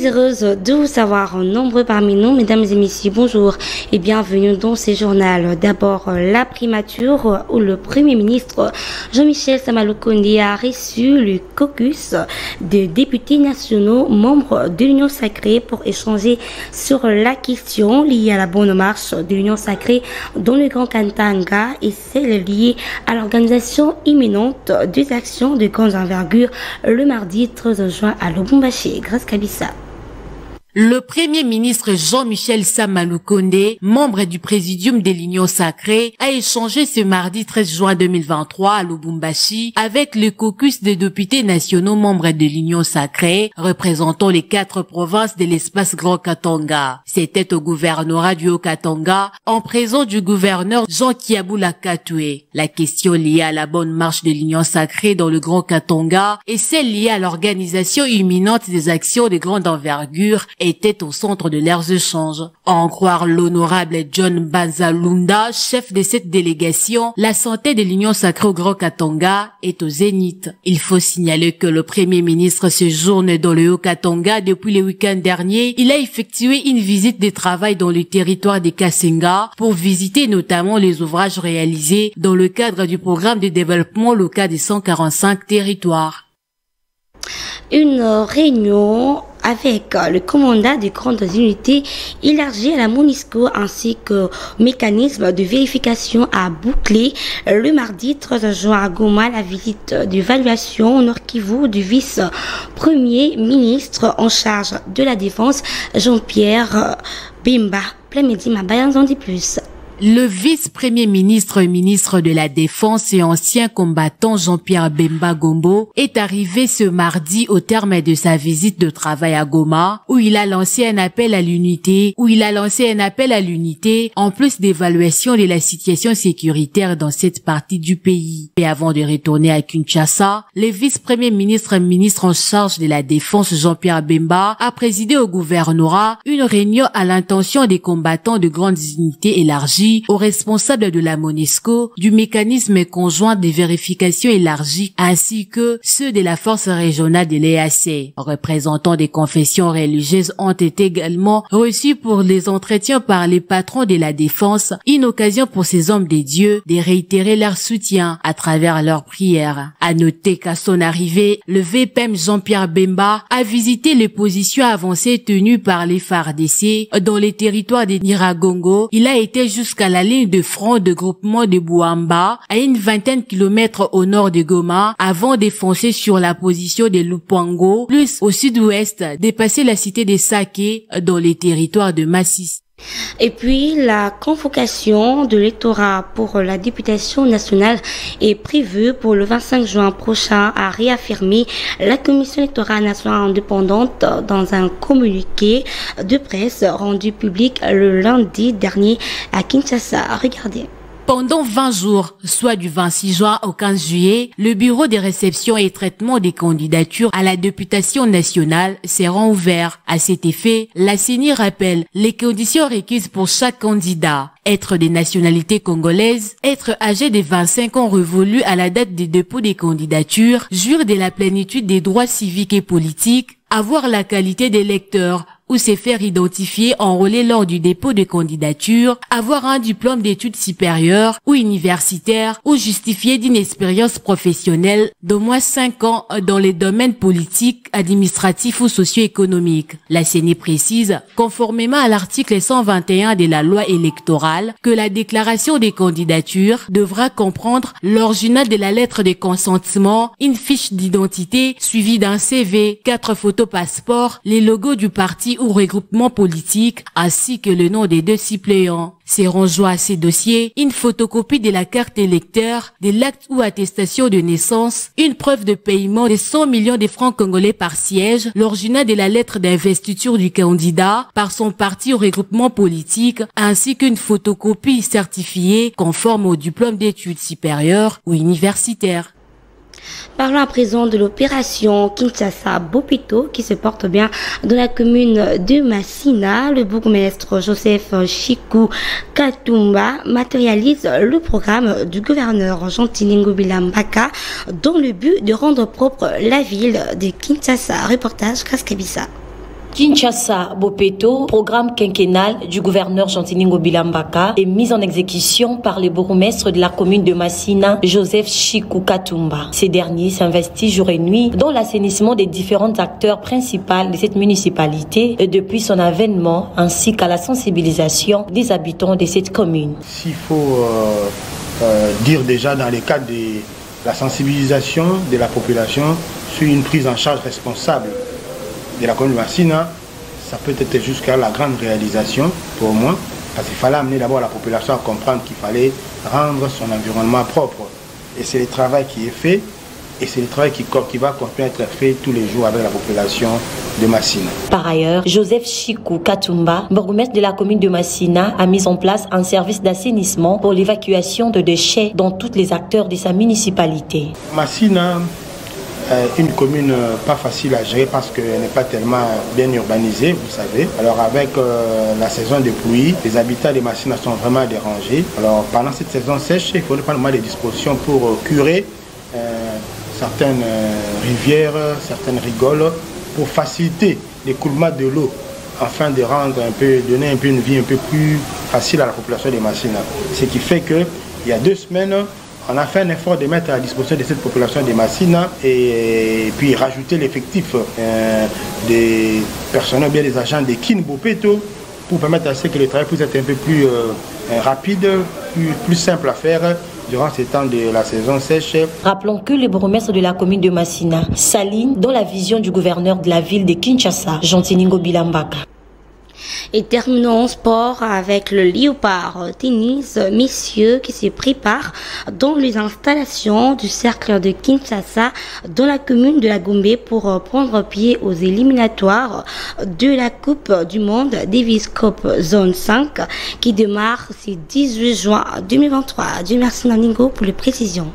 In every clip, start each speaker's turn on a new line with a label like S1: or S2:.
S1: Très heureuse de vous savoir nombreux parmi nous, mesdames et messieurs, bonjour et bienvenue dans ce journal. D'abord, la primature où le Premier ministre Jean-Michel Sama-Lukonde a reçu le caucus des députés nationaux membres de l'Union sacrée pour échanger sur la question liée à la bonne marche de l'Union sacrée dans le Grand Katanga et celle liée à l'organisation imminente des actions de grande envergure le mardi 13 juin à Lubumbashi. Grâce Kabissa.
S2: Le Premier ministre Jean-Michel Sama-Lukonde, membre du Présidium de l'Union sacrée, a échangé ce mardi 13 juin 2023 à Lubumbashi avec le caucus des députés nationaux membres de l'Union sacrée, représentant les 4 provinces de l'espace Grand Katanga. C'était au gouvernorat du Haut-Katanga, en présence du gouverneur Jean Kiabula Katoué. La question liée à la bonne marche de l'Union sacrée dans le Grand Katanga et celle liée à l'organisation imminente des actions de grande envergure était au centre de leurs échanges. En croire l'honorable John Banzalunda, chef de cette délégation, la santé de l'Union sacrée au Grand Katanga est au zénith. Il faut signaler que le Premier ministre séjourne dans le Haut-Katanga depuis le week-end dernier. Il a effectué une visite de travail dans le territoire de Kasenga pour visiter notamment les ouvrages réalisés dans le cadre du programme de développement local des 145 territoires.
S1: Une réunion avec le commandant des grandes unités élargies à la MONUSCO ainsi que mécanisme de vérification a bouclé le mardi 13 juin à Goma la visite d'évaluation au Nord Kivu du vice-premier ministre en charge de la défense Jean-Pierre Bemba. Plein-midi, ma bayan en dit plus.
S2: Le vice-premier ministre et ministre de la Défense et ancien combattant Jean-Pierre Bemba Gombo est arrivé ce mardi au terme de sa visite de travail à Goma, où il a lancé un appel à l'unité, en plus d'évaluation de la situation sécuritaire dans cette partie du pays. Et avant de retourner à Kinshasa, le vice-premier ministre et ministre en charge de la Défense Jean-Pierre Bemba a présidé au gouvernorat une réunion à l'intention des combattants de grandes unités élargies aux responsables de la MONUSCO, du mécanisme conjoint de vérification élargie ainsi que ceux de la force régionale de l'EAC. Représentants des confessions religieuses ont été également reçus pour les entretiens par les patrons de la défense, une occasion pour ces hommes de Dieu de réitérer leur soutien à travers leurs prières. À noter qu'à son arrivée, le VPM Jean-Pierre Bemba a visité les positions avancées tenues par les FARDC dans les territoires de Nyiragongo. Il a été jusqu'à la ligne de front de groupement de Bouamba, à une 20aine de kilomètres au nord de Goma, avant de foncer sur la position de Lupango, plus au sud-ouest, dépasser la cité de Sake dans les territoires de Massis.
S1: Et puis, la convocation de l'électorat pour la députation nationale est prévue pour le 25 juin prochain, a réaffirmé la Commission électorale nationale indépendante dans un communiqué de presse rendu public le lundi dernier à Kinshasa. Regardez.
S2: Pendant 20 jours, soit du 26 juin au 15 juillet, le bureau de réception et traitement des candidatures à la députation nationale sera ouvert. À cet effet, la CENI rappelle les conditions requises pour chaque candidat. Être de nationalité congolaise, être âgé de 25 ans révolus à la date de dépôt des candidatures, jouir de la plénitude des droits civiques et politiques, avoir la qualité d'électeur ou se faire identifier enrôlé lors du dépôt de candidature, avoir un diplôme d'études supérieures ou universitaires ou justifier d'une expérience professionnelle d'au moins 5 ans dans les domaines politiques, administratifs ou socio-économiques. La CENI précise, conformément à l'article 121 de la loi électorale, que la déclaration des candidatures devra comprendre l'original de la lettre de consentement, une fiche d'identité suivie d'un CV, 4 photos passeport, les logos du parti ou regroupement politique, ainsi que le nom des 2 suppléants. Seront joints à ces dossiers une photocopie de la carte électeur, de l'acte ou attestation de naissance, une preuve de paiement de 100 millions de francs congolais par siège, l'original de la lettre d'investiture du candidat par son parti ou regroupement politique, ainsi qu'une photocopie certifiée conforme au diplôme d'études supérieures ou universitaires.
S1: Parlons à présent de l'opération Kinshasa-Bopito qui se porte bien dans la commune de Massina. Le bourgmestre Joseph Chikou Katumba matérialise le programme du gouverneur Jean-Tilingo Bilambaka dans le but de rendre propre la ville de Kinshasa. Reportage Kaskabissa.
S3: Kinshasa Bopeto, programme quinquennal du gouverneur Gentilini Bilambaka, est mis en exécution par le bourgmestre de la commune de Massina, Joseph Chikou Katumba. Ces derniers s'investissent jour et nuit dans l'assainissement des différents acteurs principaux de cette municipalité et depuis son avènement, ainsi qu'à la sensibilisation des habitants de cette commune.
S4: S'il faut dire déjà dans le cadre de la sensibilisation de la population sur une prise en charge responsable de la commune de Massina, ça peut être jusqu'à la grande réalisation pour moi, parce qu'il fallait amener d'abord la population à comprendre qu'il fallait rendre son environnement propre. Et c'est le travail qui est fait, et c'est le travail qui va continuer à être fait tous les jours avec la population de Massina.
S3: Par ailleurs, Joseph Chikou Katumba, bourgmestre de la commune de Massina, a mis en place un service d'assainissement pour l'évacuation de déchets dans tous les acteurs de sa municipalité.
S4: Massina, une commune pas facile à gérer parce qu'elle n'est pas tellement bien urbanisée, vous savez. Alors avec la saison de pluie, les habitants de Massina sont vraiment dérangés. Alors pendant cette saison sèche, il faut prendre des dispositions pour curer certaines rivières, certaines rigoles, pour faciliter l'écoulement de l'eau, afin de rendre donner un peu une vie un peu plus facile à la population de Massina. Ce qui fait que il y a 2 semaines, on a fait un effort de mettre à disposition de cette population de Massina et puis rajouter l'effectif des personnels, bien des agents de Kin Bopeto pour permettre à ce que le travail puisse être un peu plus rapide, plus simple à faire durant ces temps de la saison sèche.
S3: Rappelons que le bourgmestre de la commune de Massina s'aligne dans la vision du gouverneur de la ville de Kinshasa, Gentilini Bilambaka.
S1: Et terminons en sport avec le Léopard tennis messieurs qui se prépare dans les installations du cercle de Kinshasa dans la commune de la Gombe pour prendre pied aux éliminatoires de la Coupe du Monde Davis Cup Zone 5 qui démarre ce 18 juin 2023. Dieu merci Naningo pour les précisions.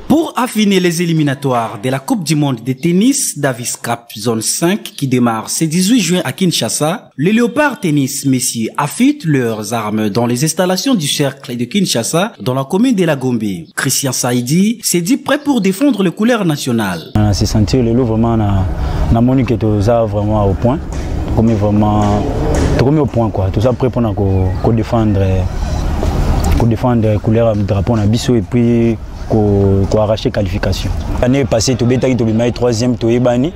S5: Pour affiner les éliminatoires de la Coupe du Monde de tennis Davis Cup Zone 5 qui démarre ce 18 juin à Kinshasa, les Léopards tennis messieurs affûtent leurs armes dans les installations du cercle de Kinshasa dans la commune de la Gombe. Christian Saïdi s'est dit prêt pour défendre les couleurs nationales.
S6: On s'est senti le lot vraiment na moni que tout ça vraiment au point, comme vraiment tout au point quoi, tout ça prêt pour défendre couleur drapeau na biso et puis qu'on arrache qualification. L'année passée, tu as été 3e, tu es banni,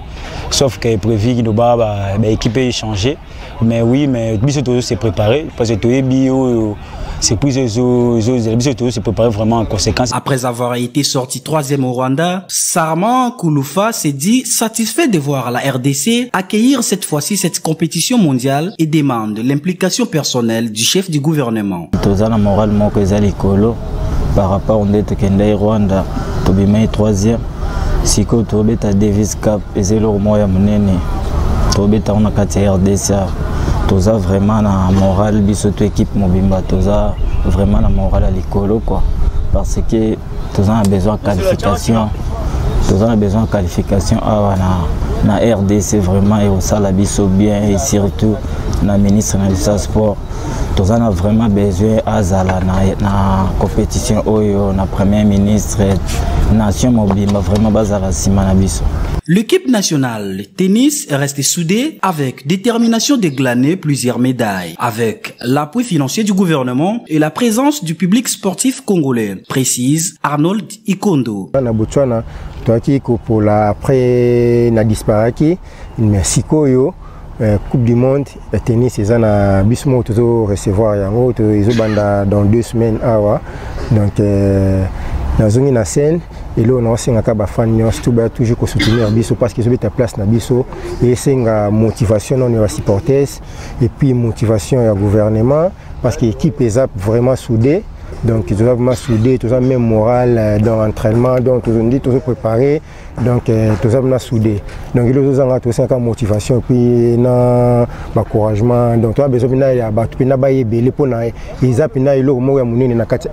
S6: sauf que prévu que l'équipe ait changé. Mais oui, mais Bissot s'est préparé parce que tu es bio, c'est plus Bissot s'est préparé vraiment en conséquence.
S5: Après avoir été sorti 3e au Rwanda, Sarman Kouloufa s'est dit satisfait de voir la RDC accueillir cette fois-ci cette compétition mondiale et demande l'implication personnelle du chef du gouvernement.
S6: Par rapport à Rwanda, tu es 3e. Si tu es à Davis Cup, et c'est le moyen tu es en RDC. Tu as vraiment la morale de l'équipe Mobimba. Tu as vraiment la morale à l'école. Parce que tu as besoin de qualification. Tu as besoin de qualification à la RDC vraiment et au Salabiso bien et surtout la ministre du sport. Nous avons vraiment besoin de la compétition oyo na premier ministre nation mobimba vraiment bazala simana biso.
S5: L'équipe nationale de tennis est restée soudée avec détermination de glaner plusieurs médailles, avec l'appui financier du gouvernement et la présence du public sportif congolais, précise Arnold Ikondo.
S7: Na Botswana, pour la après na disparaki, Mexico yo. Coupe du Monde, le tennis, c'est un bismo toujours recevoir yango, ils ont dans 2 semaines awa. Donc dans une scène et là on a aussi un cas fan toujours soutenir biso parce qu'ils ont mis ta place na biso et c'est une motivation on les supporters et puis motivation au gouvernement parce que l'équipe est vraiment soudée. Donc ils ont vraiment soudé, tout ça même moral dans l'entraînement, donc ils ont dit tout ça préparé, donc tout ça vraiment soudé. Donc ils ont tout ça comme motivation puis na encouragement. Donc tu as besoin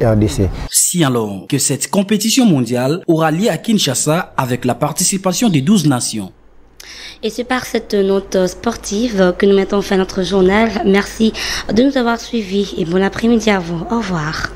S7: RDC.
S5: Signalons que cette compétition mondiale aura lieu à Kinshasa avec la participation de 12 nations.
S1: Et c'est par cette note sportive que nous mettons fin à notre journal. Merci de nous avoir suivis et bon après-midi à vous. Au revoir.